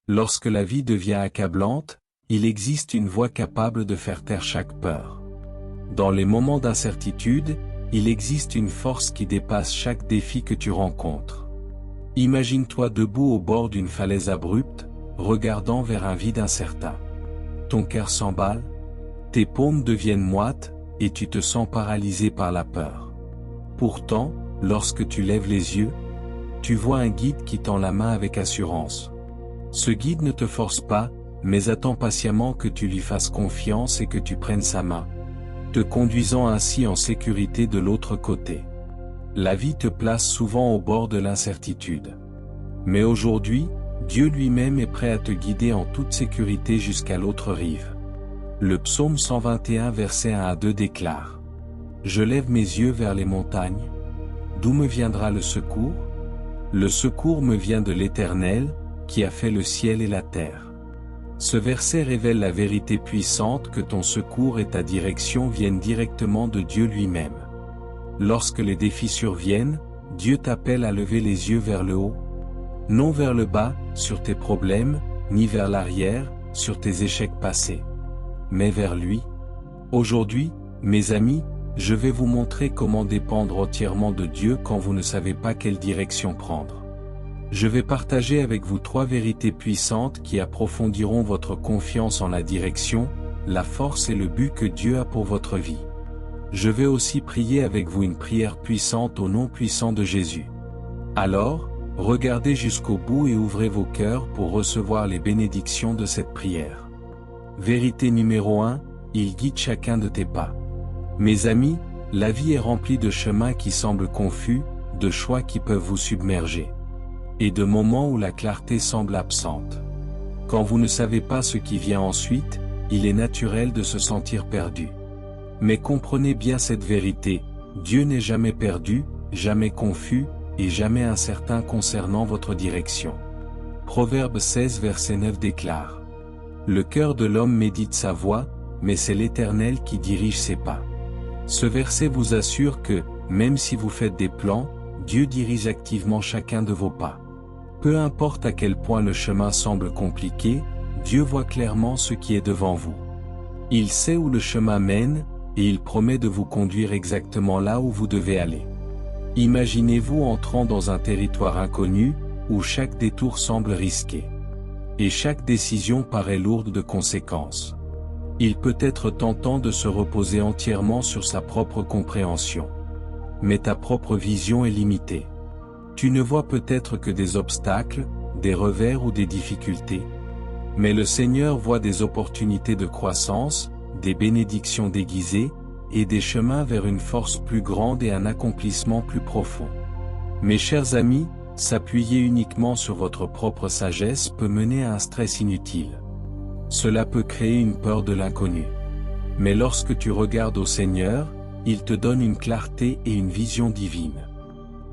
Lorsque la vie devient accablante, il existe une voie capable de faire taire chaque peur. Dans les moments d'incertitude, il existe une force qui dépasse chaque défi que tu rencontres. Imagine-toi debout au bord d'une falaise abrupte, regardant vers un vide incertain. Ton cœur s'emballe, tes paumes deviennent moites, et tu te sens paralysé par la peur. Pourtant, lorsque tu lèves les yeux, tu vois un guide qui tend la main avec assurance. Ce guide ne te force pas, mais attend patiemment que tu lui fasses confiance et que tu prennes sa main, te conduisant ainsi en sécurité de l'autre côté. La vie te place souvent au bord de l'incertitude. Mais aujourd'hui, Dieu lui-même est prêt à te guider en toute sécurité jusqu'à l'autre rive. Le psaume 121 versets 1 à 2 déclare: Je lève mes yeux vers les montagnes. D'où me viendra le secours? Le secours me vient de l'Éternel, qui a fait le ciel et la terre. Ce verset révèle la vérité puissante que ton secours et ta direction viennent directement de Dieu lui-même. Lorsque les défis surviennent, Dieu t'appelle à lever les yeux vers le haut. Non vers le bas, sur tes problèmes, ni vers l'arrière, sur tes échecs passés. Mais vers lui. Aujourd'hui, mes amis, je vais vous montrer comment dépendre entièrement de Dieu quand vous ne savez pas quelle direction prendre. Je vais partager avec vous 3 vérités puissantes qui approfondiront votre confiance en la direction, la force et le but que Dieu a pour votre vie. Je vais aussi prier avec vous une prière puissante au nom puissant de Jésus. Alors, regardez jusqu'au bout et ouvrez vos cœurs pour recevoir les bénédictions de cette prière. Vérité numéro 1, il guide chacun de tes pas. Mes amis, la vie est remplie de chemins qui semblent confus, de choix qui peuvent vous submerger. Et de moments où la clarté semble absente. Quand vous ne savez pas ce qui vient ensuite, il est naturel de se sentir perdu. Mais comprenez bien cette vérité, Dieu n'est jamais perdu, jamais confus, et jamais incertain concernant votre direction. Proverbe 16 verset 9 déclare: Le cœur de l'homme médite sa voie, mais c'est l'Éternel qui dirige ses pas. Ce verset vous assure que, même si vous faites des plans, Dieu dirige activement chacun de vos pas. Peu importe à quel point le chemin semble compliqué, Dieu voit clairement ce qui est devant vous. Il sait où le chemin mène, et il promet de vous conduire exactement là où vous devez aller. Imaginez-vous entrant dans un territoire inconnu, où chaque détour semble risqué. Et chaque décision paraît lourde de conséquences. Il peut être tentant de se reposer entièrement sur sa propre compréhension. Mais ta propre vision est limitée. Tu ne vois peut-être que des obstacles, des revers ou des difficultés. Mais le Seigneur voit des opportunités de croissance, des bénédictions déguisées, et des chemins vers une force plus grande et un accomplissement plus profond. Mes chers amis, s'appuyer uniquement sur votre propre sagesse peut mener à un stress inutile. Cela peut créer une peur de l'inconnu. Mais lorsque tu regardes au Seigneur, il te donne une clarté et une vision divine.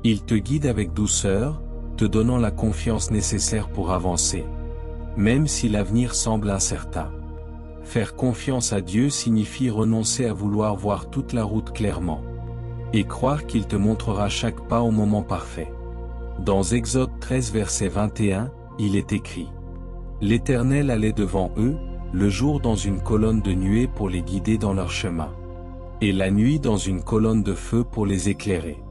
Il te guide avec douceur, te donnant la confiance nécessaire pour avancer. Même si l'avenir semble incertain. Faire confiance à Dieu signifie renoncer à vouloir voir toute la route clairement. Et croire qu'il te montrera chaque pas au moment parfait. Dans Exode 13 verset 21, il est écrit: L'Éternel allait devant eux, le jour dans une colonne de nuée pour les guider dans leur chemin. Et la nuit dans une colonne de feu pour les éclairer.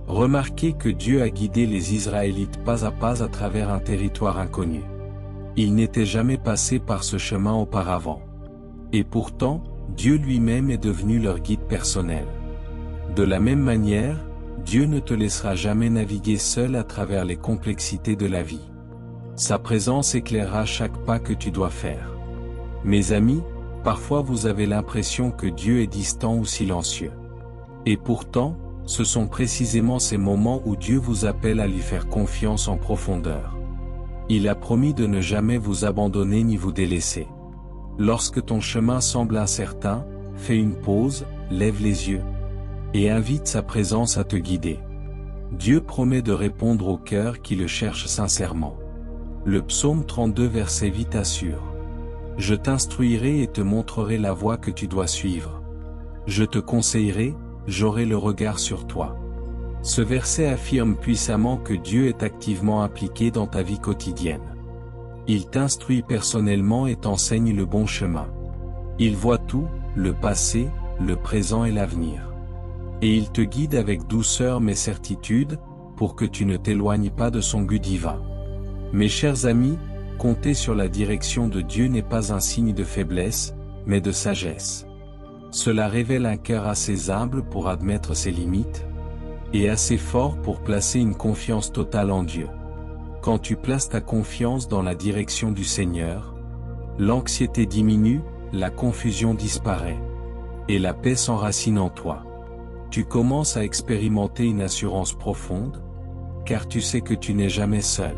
Remarquez que Dieu a guidé les Israélites pas à travers un territoire inconnu. Ils n'étaient jamais passés par ce chemin auparavant. Et pourtant, Dieu lui-même est devenu leur guide personnel. De la même manière, Dieu ne te laissera jamais naviguer seul à travers les complexités de la vie. Sa présence éclairera chaque pas que tu dois faire. Mes amis, parfois vous avez l'impression que Dieu est distant ou silencieux. Et pourtant, ce sont précisément ces moments où Dieu vous appelle à lui faire confiance en profondeur. Il a promis de ne jamais vous abandonner ni vous délaisser. Lorsque ton chemin semble incertain, fais une pause, lève les yeux, et invite sa présence à te guider. Dieu promet de répondre au cœur qui le cherche sincèrement. Le psaume 32 verset 8 assure: Je t'instruirai et te montrerai la voie que tu dois suivre. Je te conseillerai, j'aurai le regard sur toi. Ce verset affirme puissamment que Dieu est activement impliqué dans ta vie quotidienne. Il t'instruit personnellement et t'enseigne le bon chemin. Il voit tout, le passé, le présent et l'avenir. Et il te guide avec douceur mais certitude, pour que tu ne t'éloignes pas de son goût divin. Mes chers amis, compter sur la direction de Dieu n'est pas un signe de faiblesse, mais de sagesse. Cela révèle un cœur assez humble pour admettre ses limites, et assez fort pour placer une confiance totale en Dieu. Quand tu places ta confiance dans la direction du Seigneur, l'anxiété diminue, la confusion disparaît, et la paix s'enracine en toi. Tu commences à expérimenter une assurance profonde, car tu sais que tu n'es jamais seul.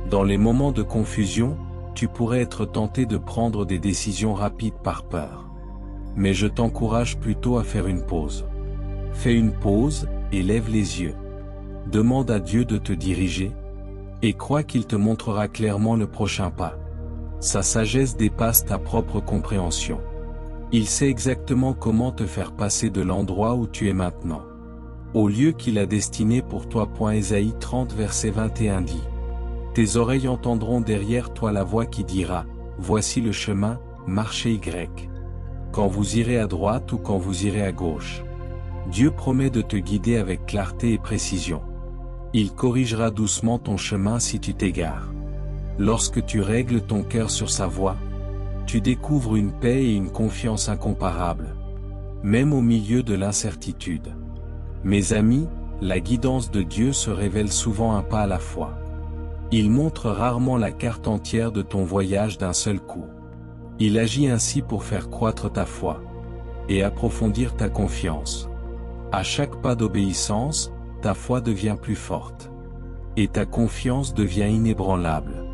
Dans les moments de confusion, tu pourrais être tenté de prendre des décisions rapides par peur. Mais je t'encourage plutôt à faire une pause. Fais une pause, et lève les yeux. Demande à Dieu de te diriger, et crois qu'il te montrera clairement le prochain pas. Sa sagesse dépasse ta propre compréhension. Il sait exactement comment te faire passer de l'endroit où tu es maintenant au lieu qu'il a destiné pour toi. Ésaïe 30 verset 21 dit: Tes oreilles entendront derrière toi la voix qui dira, voici le chemin, marchez Y. Quand vous irez à droite ou quand vous irez à gauche. Dieu promet de te guider avec clarté et précision. Il corrigera doucement ton chemin si tu t'égares. Lorsque tu règles ton cœur sur sa voie, tu découvres une paix et une confiance incomparables, même au milieu de l'incertitude. Mes amis, la guidance de Dieu se révèle souvent un pas à la fois. Il montre rarement la carte entière de ton voyage d'un seul coup. Il agit ainsi pour faire croître ta foi et approfondir ta confiance. À chaque pas d'obéissance, ta foi devient plus forte et ta confiance devient inébranlable.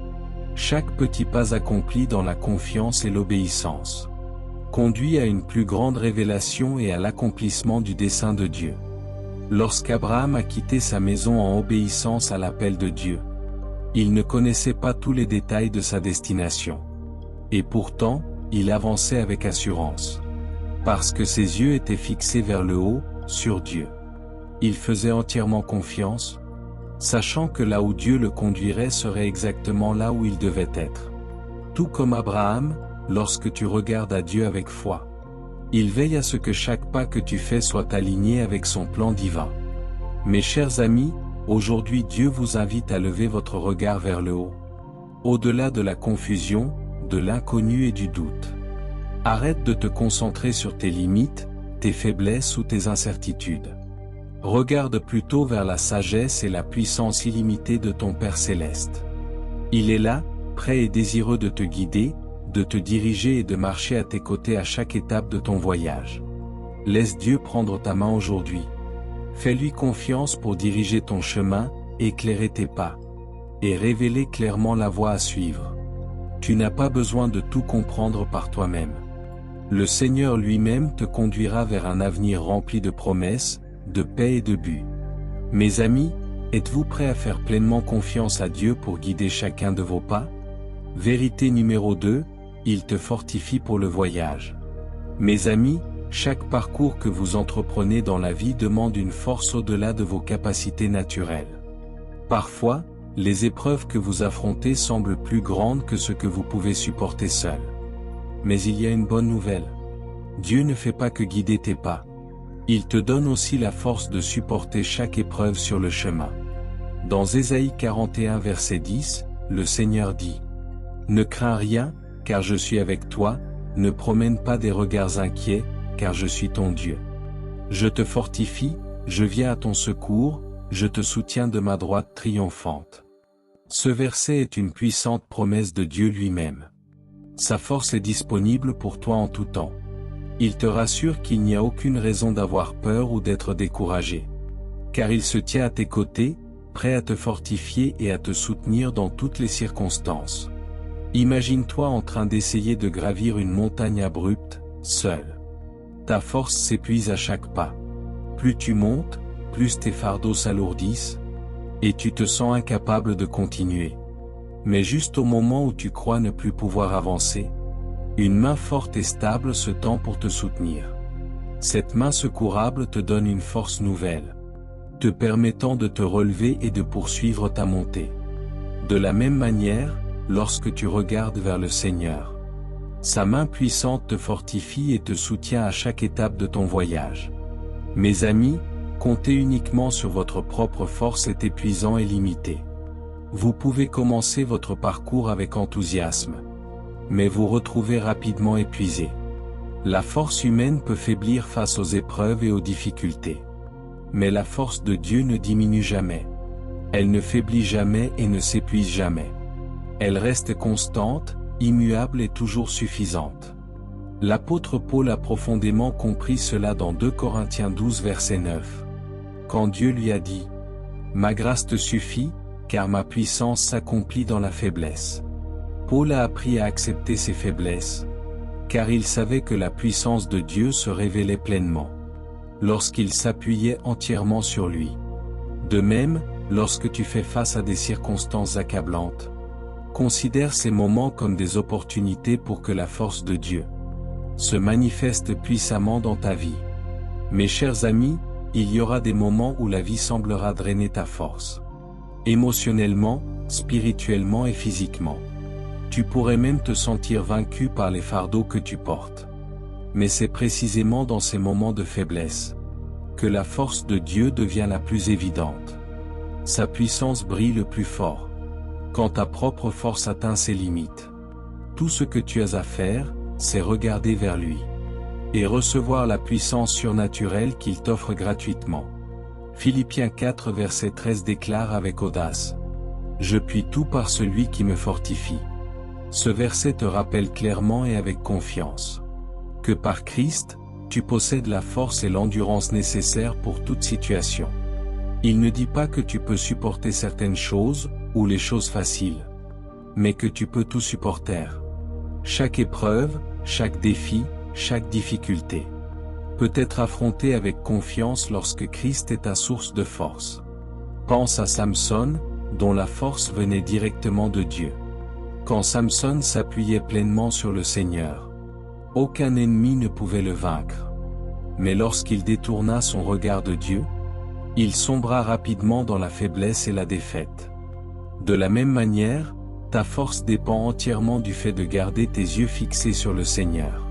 Chaque petit pas accompli dans la confiance et l'obéissance conduit à une plus grande révélation et à l'accomplissement du dessein de Dieu. Lorsqu'Abraham a quitté sa maison en obéissance à l'appel de Dieu, il ne connaissait pas tous les détails de sa destination. Et pourtant, il avançait avec assurance. Parce que ses yeux étaient fixés vers le haut, sur Dieu. Il faisait entièrement confiance, sachant que là où Dieu le conduirait serait exactement là où il devait être. Tout comme Abraham, lorsque tu regardes à Dieu avec foi, il veille à ce que chaque pas que tu fais soit aligné avec son plan divin. Mes chers amis, aujourd'hui Dieu vous invite à lever votre regard vers le haut. Au-delà de la confusion, de l'inconnu et du doute. Arrête de te concentrer sur tes limites, tes faiblesses ou tes incertitudes. Regarde plutôt vers la sagesse et la puissance illimitée de ton Père Céleste. Il est là, prêt et désireux de te guider, de te diriger et de marcher à tes côtés à chaque étape de ton voyage. Laisse Dieu prendre ta main aujourd'hui. Fais-lui confiance pour diriger ton chemin, éclairer tes pas, et révéler clairement la voie à suivre. Tu n'as pas besoin de tout comprendre par toi-même. Le Seigneur lui-même te conduira vers un avenir rempli de promesses, de paix et de buts. Mes amis, êtes-vous prêts à faire pleinement confiance à Dieu pour guider chacun de vos pas? Vérité numéro 2, il te fortifie pour le voyage. Mes amis, chaque parcours que vous entreprenez dans la vie demande une force au-delà de vos capacités naturelles. Parfois, les épreuves que vous affrontez semblent plus grandes que ce que vous pouvez supporter seul. Mais il y a une bonne nouvelle. Dieu ne fait pas que guider tes pas. Il te donne aussi la force de supporter chaque épreuve sur le chemin. Dans Ésaïe 41 verset 10, le Seigneur dit: Ne crains rien, car je suis avec toi, ne promène pas des regards inquiets, car je suis ton Dieu. Je te fortifie, je viens à ton secours, je te soutiens de ma droite triomphante. Ce verset est une puissante promesse de Dieu lui-même. Sa force est disponible pour toi en tout temps. Il te rassure qu'il n'y a aucune raison d'avoir peur ou d'être découragé. Car il se tient à tes côtés, prêt à te fortifier et à te soutenir dans toutes les circonstances. Imagine-toi en train d'essayer de gravir une montagne abrupte, seul. Ta force s'épuise à chaque pas. Plus tu montes, plus tes fardeaux s'alourdissent, et tu te sens incapable de continuer. Mais juste au moment où tu crois ne plus pouvoir avancer, une main forte et stable se tend pour te soutenir. Cette main secourable te donne une force nouvelle, te permettant de te relever et de poursuivre ta montée. De la même manière, lorsque tu regardes vers le Seigneur. Sa main puissante te fortifie et te soutient à chaque étape de ton voyage. Mes amis, compter uniquement sur votre propre force est épuisant et limité. Vous pouvez commencer votre parcours avec enthousiasme, mais vous retrouvez rapidement épuisé. La force humaine peut faiblir face aux épreuves et aux difficultés. Mais la force de Dieu ne diminue jamais. Elle ne faiblit jamais et ne s'épuise jamais. Elle reste constante, immuable et toujours suffisante. L'apôtre Paul a profondément compris cela dans 2 Corinthiens 12 verset 9. Quand Dieu lui a dit « Ma grâce te suffit, car ma puissance s'accomplit dans la faiblesse ». Paul a appris à accepter ses faiblesses, car il savait que la puissance de Dieu se révélait pleinement lorsqu'il s'appuyait entièrement sur lui. De même, lorsque tu fais face à des circonstances accablantes, considère ces moments comme des opportunités pour que la force de Dieu se manifeste puissamment dans ta vie. Mes chers amis, il y aura des moments où la vie semblera drainer ta force. Émotionnellement, spirituellement et physiquement. Tu pourrais même te sentir vaincu par les fardeaux que tu portes. Mais c'est précisément dans ces moments de faiblesse que la force de Dieu devient la plus évidente. Sa puissance brille le plus fort quand ta propre force atteint ses limites. Tout ce que tu as à faire, c'est regarder vers lui et recevoir la puissance surnaturelle qu'il t'offre gratuitement. Philippiens 4 verset 13 déclare avec audace « Je puis tout par celui qui me fortifie ». Ce verset te rappelle clairement et avec confiance que par Christ, tu possèdes la force et l'endurance nécessaires pour toute situation. Il ne dit pas que tu peux supporter certaines choses, ou les choses faciles, mais que tu peux tout supporter. Chaque épreuve, chaque défi, chaque difficulté peut être affronté avec confiance lorsque Christ est ta source de force. Pense à Samson, dont la force venait directement de Dieu. Quand Samson s'appuyait pleinement sur le Seigneur, aucun ennemi ne pouvait le vaincre. Mais lorsqu'il détourna son regard de Dieu, il sombra rapidement dans la faiblesse et la défaite. De la même manière, ta force dépend entièrement du fait de garder tes yeux fixés sur le Seigneur.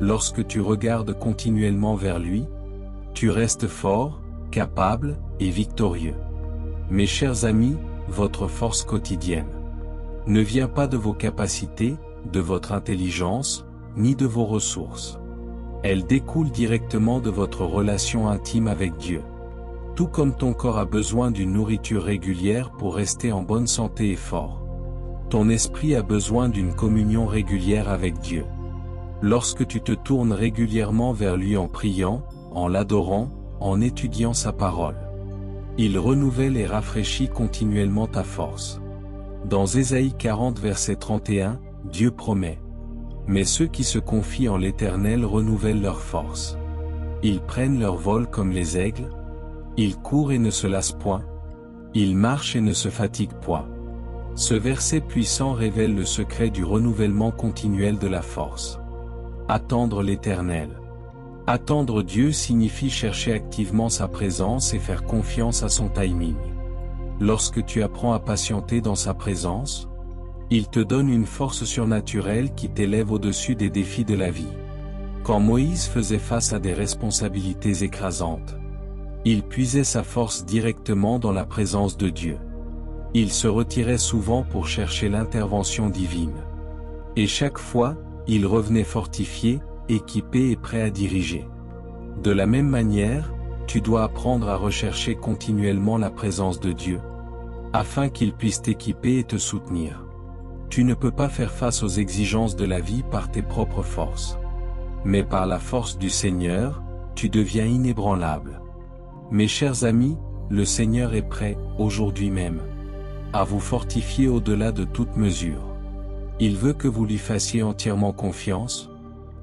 Lorsque tu regardes continuellement vers lui, tu restes fort, capable et victorieux. Mes chers amis, votre force quotidienne ne vient pas de vos capacités, de votre intelligence, ni de vos ressources. Elle découle directement de votre relation intime avec Dieu. Tout comme ton corps a besoin d'une nourriture régulière pour rester en bonne santé et fort, ton esprit a besoin d'une communion régulière avec Dieu. Lorsque tu te tournes régulièrement vers lui en priant, en l'adorant, en étudiant sa parole, il renouvelle et rafraîchit continuellement ta force. Dans Ésaïe 40 verset 31, Dieu promet « Mais ceux qui se confient en l'Éternel renouvellent leur force. Ils prennent leur vol comme les aigles, ils courent et ne se lassent point, ils marchent et ne se fatiguent point. » Ce verset puissant révèle le secret du renouvellement continuel de la force. Attendre l'Éternel. Attendre Dieu signifie chercher activement sa présence et faire confiance à son timing. Lorsque tu apprends à patienter dans sa présence, il te donne une force surnaturelle qui t'élève au-dessus des défis de la vie. Quand Moïse faisait face à des responsabilités écrasantes, il puisait sa force directement dans la présence de Dieu. Il se retirait souvent pour chercher l'intervention divine. Et chaque fois, il revenait fortifié, équipé et prêt à diriger. De la même manière, tu dois apprendre à rechercher continuellement la présence de Dieu, afin qu'il puisse t'équiper et te soutenir. Tu ne peux pas faire face aux exigences de la vie par tes propres forces. Mais par la force du Seigneur, tu deviens inébranlable. Mes chers amis, le Seigneur est prêt, aujourd'hui même, à vous fortifier au-delà de toute mesure. Il veut que vous lui fassiez entièrement confiance,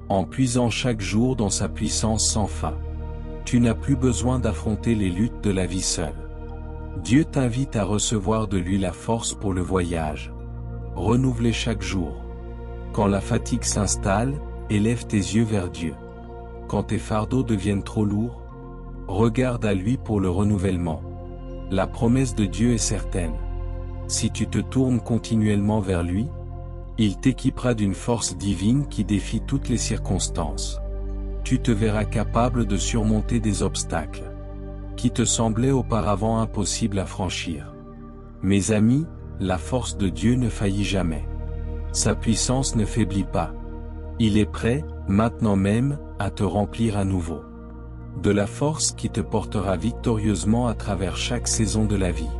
en puisant chaque jour dans sa puissance sans fin. Tu n'as plus besoin d'affronter les luttes de la vie seule. Dieu t'invite à recevoir de lui la force pour le voyage. Renouvelez chaque jour. Quand la fatigue s'installe, élève tes yeux vers Dieu. Quand tes fardeaux deviennent trop lourds, regarde à lui pour le renouvellement. La promesse de Dieu est certaine. Si tu te tournes continuellement vers lui, il t'équipera d'une force divine qui défie toutes les circonstances. Tu te verras capable de surmonter des obstacles qui te semblaient auparavant impossibles à franchir. Mes amis, la force de Dieu ne faillit jamais. Sa puissance ne faiblit pas. Il est prêt, maintenant même, à te remplir à nouveau de la force qui te portera victorieusement à travers chaque saison de la vie.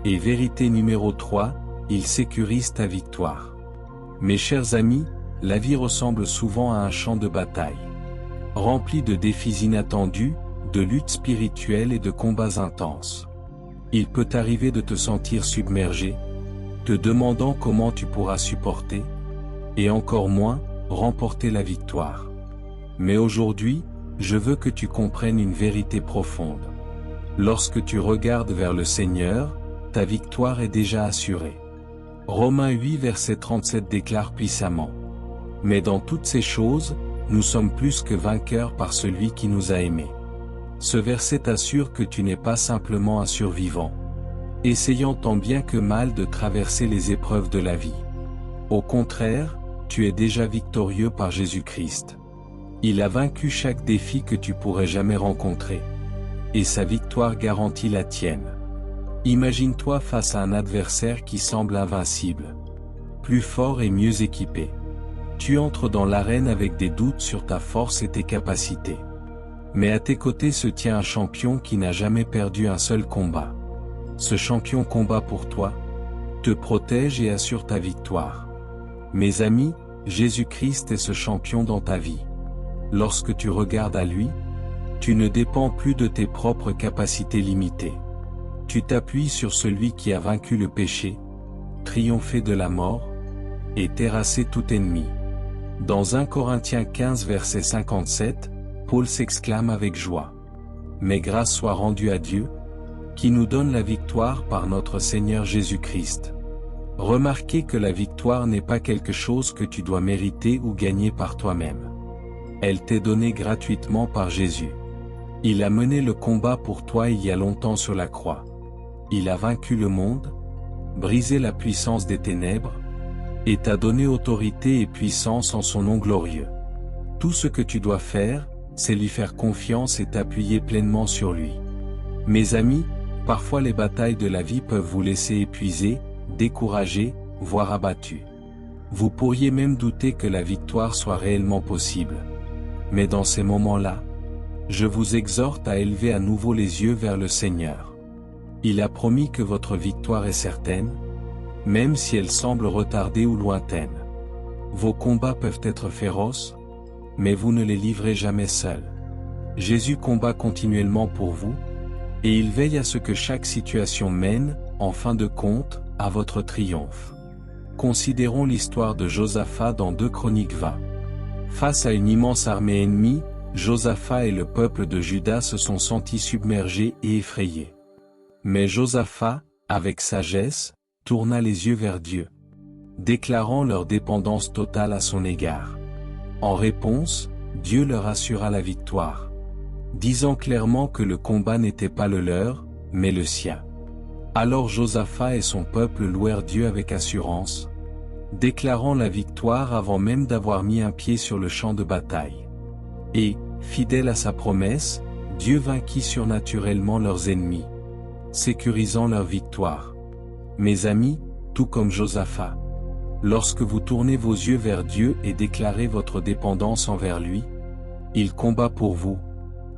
Et vérité numéro 3, il sécurise ta victoire. Mes chers amis, la vie ressemble souvent à un champ de bataille, rempli de défis inattendus, de luttes spirituelles et de combats intenses. Il peut arriver de te sentir submergé, te demandant comment tu pourras supporter, et encore moins, remporter la victoire. Mais aujourd'hui, je veux que tu comprennes une vérité profonde. Lorsque tu regardes vers le Seigneur, ta victoire est déjà assurée. Romains 8 verset 37 déclare puissamment. Mais dans toutes ces choses, nous sommes plus que vainqueurs par celui qui nous a aimés. Ce verset t'assure que tu n'es pas simplement un survivant, essayant tant bien que mal de traverser les épreuves de la vie. Au contraire, tu es déjà victorieux par Jésus-Christ. Il a vaincu chaque défi que tu pourrais jamais rencontrer. Et sa victoire garantit la tienne. Imagine-toi face à un adversaire qui semble invincible, plus fort et mieux équipé. Tu entres dans l'arène avec des doutes sur ta force et tes capacités. Mais à tes côtés se tient un champion qui n'a jamais perdu un seul combat. Ce champion combat pour toi, te protège et assure ta victoire. Mes amis, Jésus-Christ est ce champion dans ta vie. Lorsque tu regardes à lui, tu ne dépends plus de tes propres capacités limitées. Tu t'appuies sur celui qui a vaincu le péché, triomphé de la mort, et terrassé tout ennemi. Dans 1 Corinthiens 15 verset 57, Paul s'exclame avec joie. Mais grâce soit rendue à Dieu, qui nous donne la victoire par notre Seigneur Jésus-Christ. Remarquez que la victoire n'est pas quelque chose que tu dois mériter ou gagner par toi-même. Elle t'est donnée gratuitement par Jésus. Il a mené le combat pour toi il y a longtemps sur la croix. Il a vaincu le monde, brisé la puissance des ténèbres, et t'a donné autorité et puissance en son nom glorieux. Tout ce que tu dois faire, c'est lui faire confiance et t'appuyer pleinement sur lui. Mes amis, parfois les batailles de la vie peuvent vous laisser épuisé, découragé, voire abattu. Vous pourriez même douter que la victoire soit réellement possible. Mais dans ces moments-là, je vous exhorte à élever à nouveau les yeux vers le Seigneur. Il a promis que votre victoire est certaine, même si elle semble retardée ou lointaine. Vos combats peuvent être féroces, mais vous ne les livrez jamais seuls. Jésus combat continuellement pour vous, et il veille à ce que chaque situation mène, en fin de compte, à votre triomphe. Considérons l'histoire de Josaphat dans 2 Chroniques 20. Face à une immense armée ennemie, Josaphat et le peuple de Juda se sont sentis submergés et effrayés. Mais Josaphat, avec sagesse, tourna les yeux vers Dieu, déclarant leur dépendance totale à son égard. En réponse, Dieu leur assura la victoire, disant clairement que le combat n'était pas le leur, mais le sien. Alors Josaphat et son peuple louèrent Dieu avec assurance, déclarant la victoire avant même d'avoir mis un pied sur le champ de bataille. Et, fidèle à sa promesse, Dieu vainquit surnaturellement leurs ennemis, sécurisant leur victoire. Mes amis, tout comme Josaphat, lorsque vous tournez vos yeux vers Dieu et déclarez votre dépendance envers lui, il combat pour vous.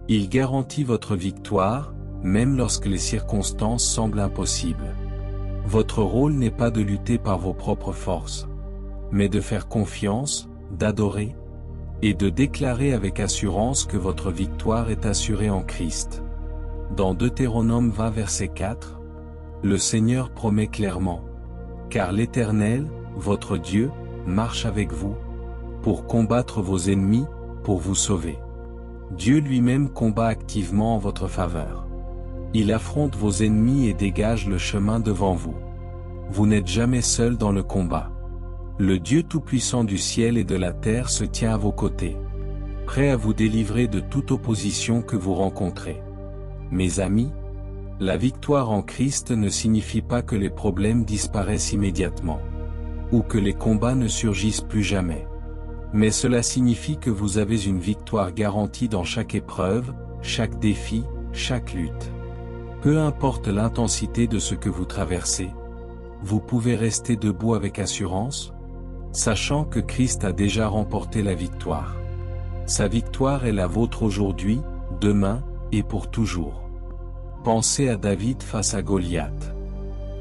Il garantit votre victoire, même lorsque les circonstances semblent impossibles. Votre rôle n'est pas de lutter par vos propres forces, mais de faire confiance, d'adorer, et de déclarer avec assurance que votre victoire est assurée en Christ. Dans Deutéronome 20 verset 4, le Seigneur promet clairement, « Car l'Éternel, votre Dieu, marche avec vous, pour combattre vos ennemis, pour vous sauver. » Dieu lui-même combat activement en votre faveur. Il affronte vos ennemis et dégage le chemin devant vous. Vous n'êtes jamais seul dans le combat. Le Dieu Tout-Puissant du ciel et de la terre se tient à vos côtés, prêt à vous délivrer de toute opposition que vous rencontrez. Mes amis, La victoire en Christ ne signifie pas que les problèmes disparaissent immédiatement, ou que les combats ne surgissent plus jamais. Mais cela signifie que vous avez une victoire garantie dans chaque épreuve, chaque défi, chaque lutte. Peu importe l'intensité de ce que vous traversez, vous pouvez rester debout avec assurance, sachant que Christ a déjà remporté la victoire. Sa victoire est la vôtre aujourd'hui, demain, et pour toujours. Pensez à David face à Goliath.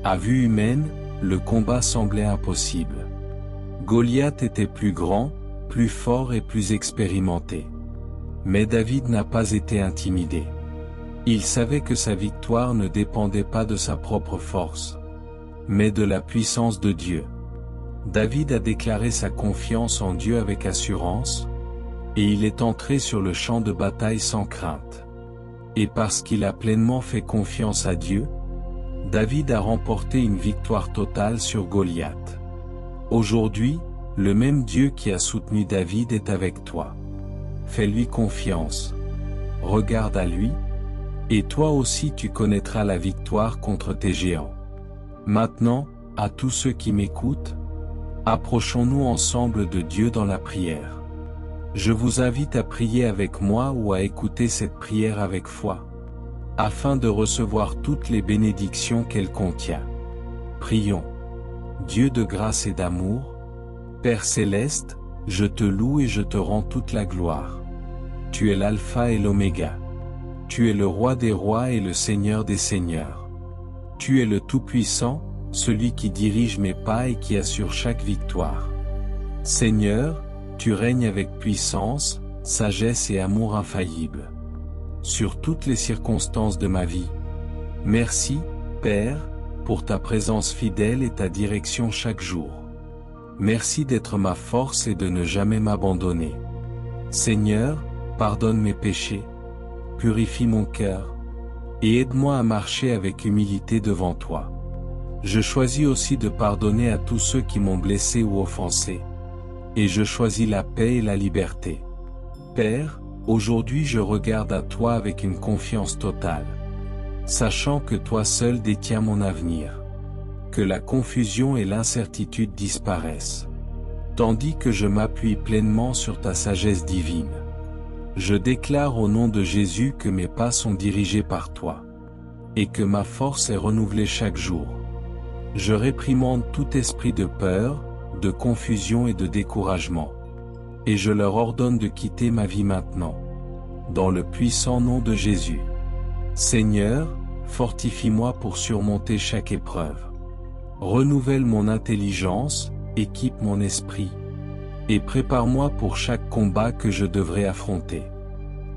À vue humaine, le combat semblait impossible. Goliath était plus grand, plus fort et plus expérimenté. Mais David n'a pas été intimidé. Il savait que sa victoire ne dépendait pas de sa propre force, mais de la puissance de Dieu. David a déclaré sa confiance en Dieu avec assurance, et il est entré sur le champ de bataille sans crainte. Et parce qu'il a pleinement fait confiance à Dieu, David a remporté une victoire totale sur Goliath. Aujourd'hui, le même Dieu qui a soutenu David est avec toi. Fais-lui confiance. Regarde à lui, et toi aussi tu connaîtras la victoire contre tes géants. Maintenant, à tous ceux qui m'écoutent, approchons-nous ensemble de Dieu dans la prière. Je vous invite à prier avec moi ou à écouter cette prière avec foi, afin de recevoir toutes les bénédictions qu'elle contient. Prions. Dieu de grâce et d'amour, Père céleste, je te loue et je te rends toute la gloire. Tu es l'alpha et l'oméga. Tu es le roi des rois et le seigneur des seigneurs. Tu es le Tout-Puissant, celui qui dirige mes pas et qui assure chaque victoire. Seigneur, tu règnes avec puissance, sagesse et amour infaillible sur toutes les circonstances de ma vie. Merci, Père, pour ta présence fidèle et ta direction chaque jour. Merci d'être ma force et de ne jamais m'abandonner. Seigneur, pardonne mes péchés, purifie mon cœur, et aide-moi à marcher avec humilité devant toi. Je choisis aussi de pardonner à tous ceux qui m'ont blessé ou offensé, et je choisis la paix et la liberté. Père, aujourd'hui je regarde à toi avec une confiance totale, sachant que toi seul détiens mon avenir. Que la confusion et l'incertitude disparaissent, tandis que je m'appuie pleinement sur ta sagesse divine. Je déclare au nom de Jésus que mes pas sont dirigés par toi, et que ma force est renouvelée chaque jour. Je réprimande tout esprit de peur, de confusion et de découragement, et je leur ordonne de quitter ma vie maintenant, dans le puissant nom de Jésus. Seigneur, fortifie-moi pour surmonter chaque épreuve. Renouvelle mon intelligence, équipe mon esprit, et prépare-moi pour chaque combat que je devrai affronter.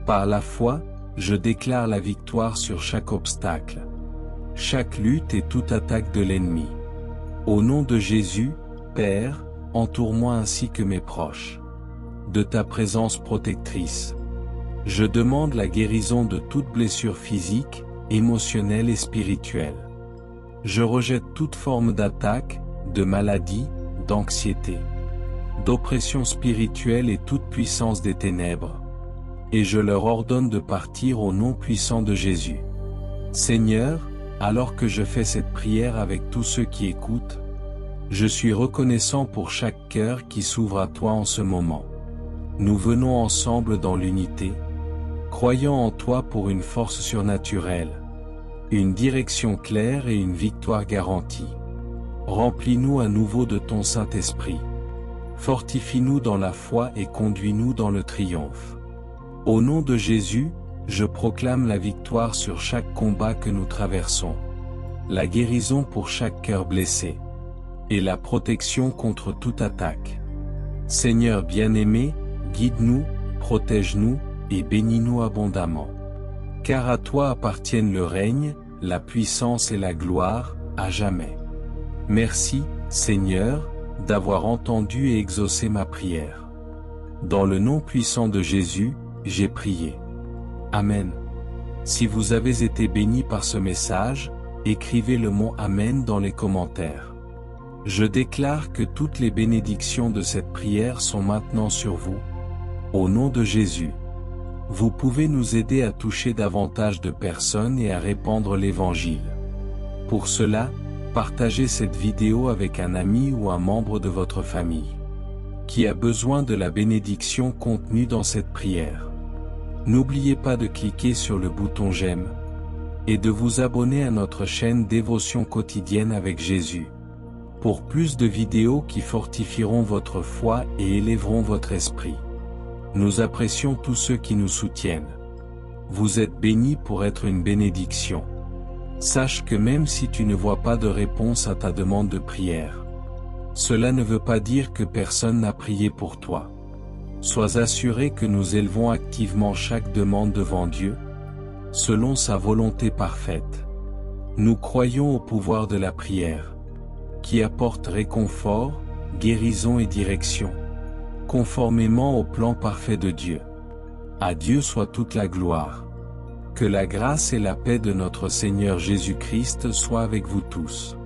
Par la foi, je déclare la victoire sur chaque obstacle, chaque lutte et toute attaque de l'ennemi. Au nom de Jésus, Père, entoure-moi ainsi que mes proches de ta présence protectrice. Je demande la guérison de toute blessure physique, émotionnelle et spirituelle. Je rejette toute forme d'attaque, de maladie, d'anxiété, d'oppression spirituelle et toute puissance des ténèbres. Et je leur ordonne de partir au nom puissant de Jésus. Seigneur, alors que je fais cette prière avec tous ceux qui écoutent, je suis reconnaissant pour chaque cœur qui s'ouvre à toi en ce moment. Nous venons ensemble dans l'unité, croyant en toi pour une force surnaturelle, une direction claire et une victoire garantie. Remplis-nous à nouveau de ton Saint-Esprit. Fortifie-nous dans la foi et conduis-nous dans le triomphe. Au nom de Jésus, je proclame la victoire sur chaque combat que nous traversons, la guérison pour chaque cœur blessé, et la protection contre toute attaque. Seigneur bien-aimé, guide-nous, protège-nous, et bénis-nous abondamment. Car à toi appartiennent le règne, la puissance et la gloire, à jamais. Merci, Seigneur, d'avoir entendu et exaucé ma prière. Dans le nom puissant de Jésus, j'ai prié. Amen. Si vous avez été bénis par ce message, écrivez le mot Amen dans les commentaires. Je déclare que toutes les bénédictions de cette prière sont maintenant sur vous. Au nom de Jésus. Vous pouvez nous aider à toucher davantage de personnes et à répandre l'Évangile. Pour cela, partagez cette vidéo avec un ami ou un membre de votre famille qui a besoin de la bénédiction contenue dans cette prière. N'oubliez pas de cliquer sur le bouton j'aime et de vous abonner à notre chaîne Dévotion quotidienne avec Jésus pour plus de vidéos qui fortifieront votre foi et élèveront votre esprit. Nous apprécions tous ceux qui nous soutiennent. Vous êtes bénis pour être une bénédiction. Sache que même si tu ne vois pas de réponse à ta demande de prière, cela ne veut pas dire que personne n'a prié pour toi. Sois assuré que nous élevons activement chaque demande devant Dieu, selon sa volonté parfaite. Nous croyons au pouvoir de la prière, qui apporte réconfort, guérison et direction, conformément au plan parfait de Dieu. À Dieu soit toute la gloire. Que la grâce et la paix de notre Seigneur Jésus-Christ soient avec vous tous.